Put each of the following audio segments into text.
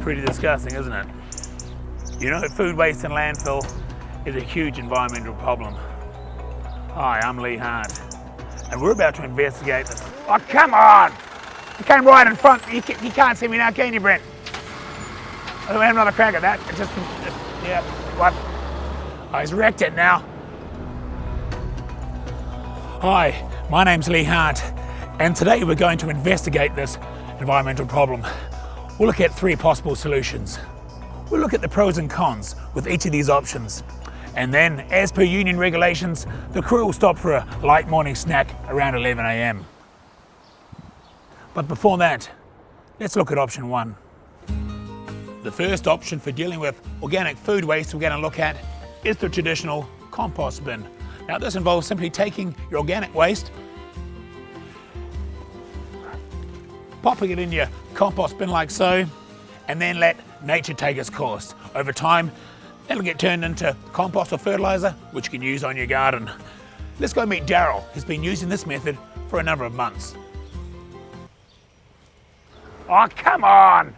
Pretty disgusting, isn't it? You know, food waste in landfill is a huge environmental problem. Hi, I'm Lee Hart, and we're about to investigate this. Oh, come on! You came right in front. You can't see me now, can you, Brent? I'll have another crack at that. Yeah, what? Oh, he's wrecked it now. Hi, my name's Lee Hart, and today we're going to investigate this environmental problem. We'll look at 3 possible solutions. We'll look at the pros and cons with each of these options. And then, as per union regulations, the crew will stop for a light morning snack around 11 a.m. But before that, let's look at option 1. The first option for dealing with organic food waste we're going to look at is the traditional compost bin. Now this involves simply taking your organic waste, popping it in your compost bin like so, and then let nature take its course. Over time, it'll get turned into compost or fertilizer, which you can use on your garden. Let's go meet Daryl. He's been using this method for a number of months. Oh, come on!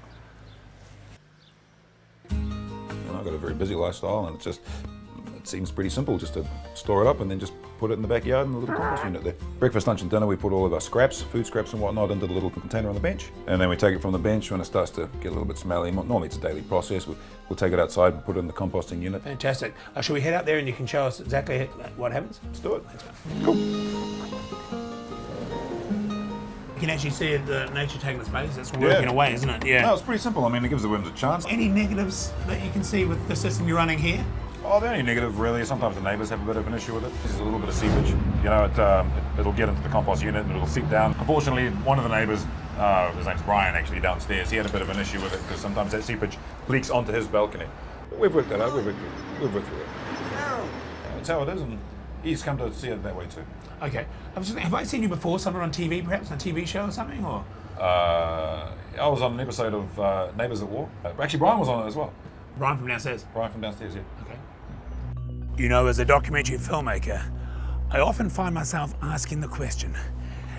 I've got a very busy lifestyle, and it seems pretty simple just to store it up and then just put it in the backyard in the little compost unit there. Breakfast, lunch and dinner, we put all of our scraps, food scraps and whatnot, into the little container on the bench, and then we take it from the bench when it starts to get a little bit smelly. Normally it's a daily process. We'll take it outside and put it in the composting unit. Fantastic. Shall we head out there and you can show us exactly what happens? Let's do it. Cool. You can actually see the nature taking its place. It's working away, isn't it? Yeah. No, it's pretty simple. I mean, it gives the worms a chance. Any negatives that you can see with the system you're running here? Oh, the only negative really is sometimes the neighbours have a bit of an issue with it. There's a little bit of seepage. You know, it'll get into the compost unit and it'll seep down. Unfortunately, one of the neighbours, his name's Brian, actually downstairs, he had a bit of an issue with it because sometimes that seepage leaks onto his balcony. But we've worked that out. We've worked through it. That's how it is, and he's come to see it that way too. Okay. Have I seen you before, somewhere on TV, perhaps on a TV show or something, or? I was on an episode of Neighbours at War. Actually, Brian was on it as well. Brian from downstairs? Brian from downstairs, yeah. Okay. You know, as a documentary filmmaker, I often find myself asking the question,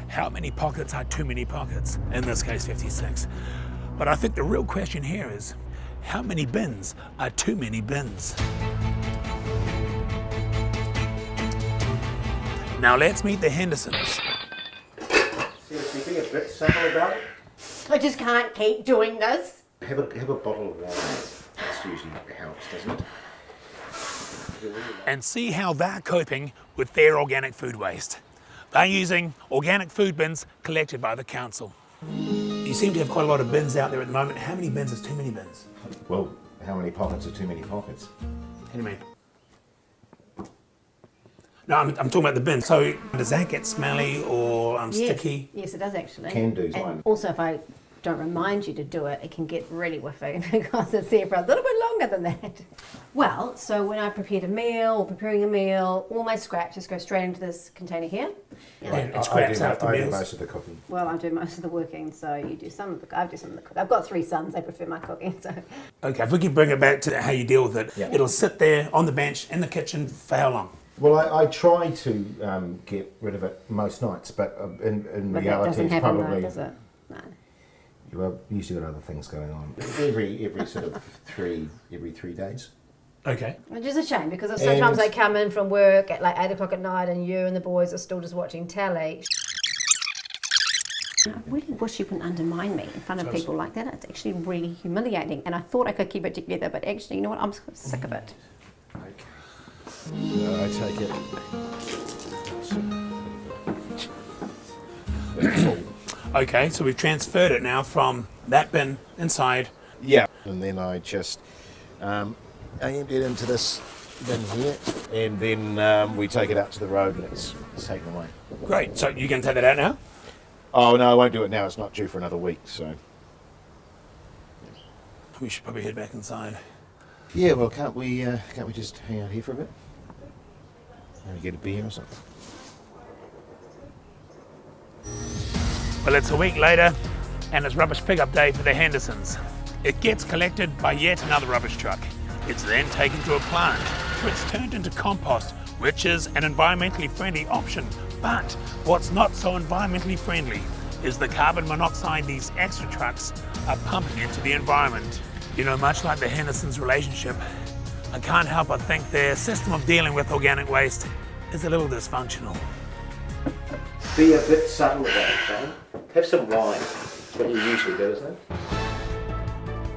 how many pockets are too many pockets? In this case, 56. But I think the real question here is, how many bins are too many bins? Now let's meet the Hendersons. Seriously, be a bit simple about it. I just can't keep doing this. Have a bottle of wine. That's usually helps, doesn't it? And see how they're coping with their organic food waste. They're using organic food bins collected by the council. You seem to have quite a lot of bins out there at the moment. How many bins is too many bins? Well, how many pockets are too many pockets? What do you mean? No, I'm talking about the bin. So does that get smelly or sticky? Yes, it does actually. Can do. And also, if I don't remind you to do it, it can get really whiffy because it's there for a little bit longer than that. Well, so when I prepared a meal or preparing a meal, all my scraps just go straight into this container here. And scraps after I do meals? most of the cooking. Well, I do most of the working, so you do some of the. I do some of the cooking. I've got 3 sons; they prefer my cooking. So. Okay, if we can bring it back to how you deal with it, it'll sit there on the bench in the kitchen for how long? Well, I try to get rid of it most nights, but in But reality, that doesn't it's happen probably. though, does it? No. Well, usually got other things going on. Every sort of every 3 days. Okay. Which is a shame because sometimes I come in from work at like 8 o'clock at night and you and the boys are still just watching telly. I really wish you wouldn't undermine me in front of people like that. It's actually really humiliating, and I thought I could keep it together, but actually, you know what? I'm sick of it. Okay. So I take it. Okay, so we've transferred it now from that bin inside. Yeah. And then I just I empty it into this bin here, and then we take it out to the road and it's taken away. Great, so you can take that out now? Oh no, I won't do it now. It's not due for another week, so. We should probably head back inside. Yeah, well, can't we just hang out here for a bit? Maybe get a beer or something. Well, it's a week later, and it's rubbish pickup day for the Hendersons. It gets collected by yet another rubbish truck. It's then taken to a plant, where it's turned into compost, which is an environmentally friendly option. But what's not so environmentally friendly is the carbon monoxide these extra trucks are pumping into the environment. You know, much like the Hendersons' relationship, I can't help but think their system of dealing with organic waste is a little dysfunctional. Be a bit subtle about it, Shane. Have some wine. That's what you usually do, isn't it?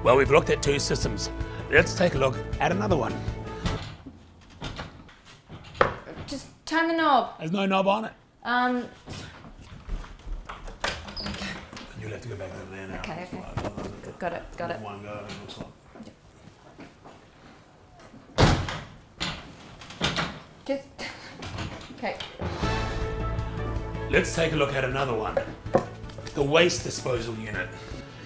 Well, we've looked at two systems. Let's take a look at another one. Just turn the knob. There's no knob on it. You'll have to go back over there now. Okay. Got it. One go, it looks like. Just, okay. Let's take a look at another one. The waste disposal unit.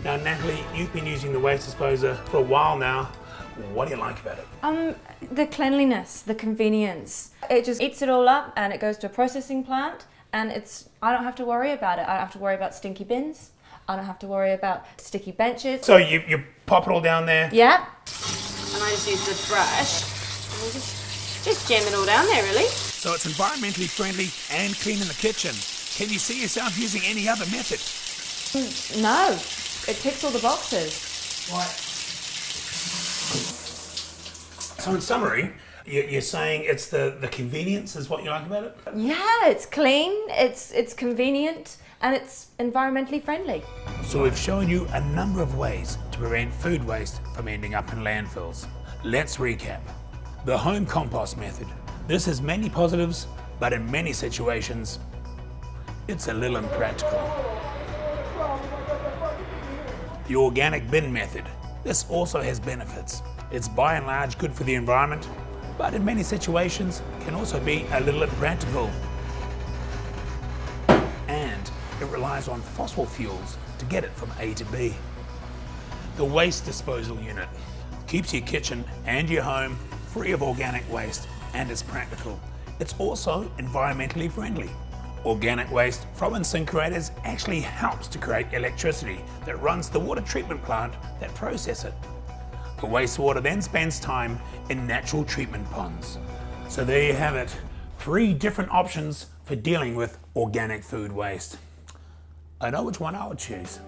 Now, Natalie, you've been using the waste disposer for a while now. What do you like about it? The cleanliness, the convenience. It just eats it all up and it goes to a processing plant and I don't have to worry about it. I don't have to worry about stinky bins. I don't have to worry about sticky benches. So you pop it all down there? Yeah. And I just use the brush and just jam it all down there, really. So it's environmentally friendly and clean in the kitchen. Can you see yourself using any other method? No, it ticks all the boxes. Right. So in summary, you're saying it's the convenience is what you like about it? Yeah, it's clean, it's convenient, and it's environmentally friendly. So we've shown you a number of ways to prevent food waste from ending up in landfills. Let's recap. The home compost method. This has many positives, but in many situations, it's a little impractical. The organic bin method. This also has benefits. It's by and large good for the environment, but in many situations can also be a little impractical. And it relies on fossil fuels to get it from A to B. The waste disposal unit keeps your kitchen and your home free of organic waste, and it's practical. It's also environmentally friendly. Organic waste from incinerators actually helps to create electricity that runs the water treatment plant that process it. The wastewater then spends time in natural treatment ponds. So there you have it, 3 different options for dealing with organic food waste. I know which one I would choose.